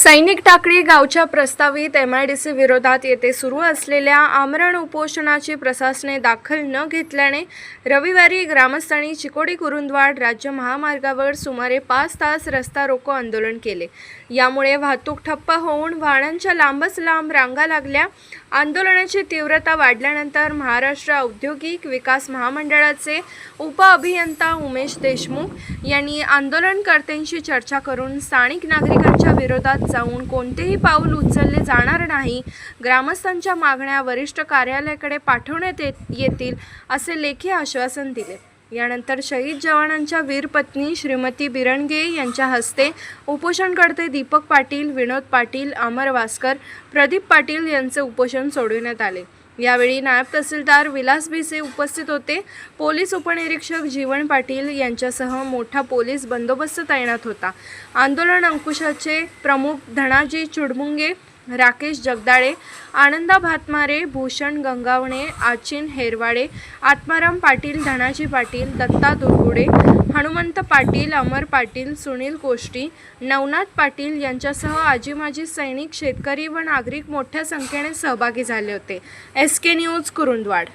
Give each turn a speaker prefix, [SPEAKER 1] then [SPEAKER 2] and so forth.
[SPEAKER 1] सैनिक टाकळी गावच्या प्रस्तावित MIDC विरोधात येथे सुरू असलेल्या आमरण उपोषणाची प्रशासनाने दखल न घेतल्याने रविवारी ग्रामस्थांनी चिकोडी कुरुंदवाड राज्य महामार्गावर सुमारे 5 तास रस्ता रोको आंदोलन केले। यामुळे वाहतूक ठप्प होऊन वाहनांच्या लांबच लांब रांगा लागल्या। आंदोलनाची तीव्रता वाढल्यानंतर महाराष्ट्र औद्योगिक विकास महामंडळाचे उपअभियंता उमेश देशमुख यांनी आंदोलनकर्त्यांशी चर्चा करून स्थानिक नागरिकांच्या विरोधात जाऊन कोणतेही पाऊल उचलले जाणार नाही, ग्रामस्थांच्या मागण्या वरिष्ठ कार्यालयाकडे पाठवण्यात येतील असे लेखी आश्वासन दिले। यानंतर शहीद जवानांच्या वीर पत्नी श्रीमती बिरणगे यांच्या हस्ते उपोषणकर्ते दीपक पाटील, विनोद पाटील, अमर वास्कर, प्रदीप पाटील यांचे उपोषण सोडविण्यात आले। यावेळी नायब तहसीलदार विलास भिसे उपस्थित होते। पोलीस उपनिरीक्षक जीवन पाटील यांच्यासह मोठा पोलीस बंदोबस्त तैनात होता। आंदोलन अंकुशाचे प्रमुख धनाजी चुडमुंगे, राकेश जगदाळे, आनंदा भातमारे, भूषण गंगावणे, आचिन हेरवाडे, आत्माराम पाटील, धनाजी पाटील, दत्ता दुर्गुडे, हनुमंत पाटील, अमर पाटील, सुनील कोष्टी, नवनाथ पाटील यांच्यासह आजी-माजी सैनिक, शेतकरी व नागरिक मोठ्या संख्येने सहभागी झाले होते। SK news Kurundwad.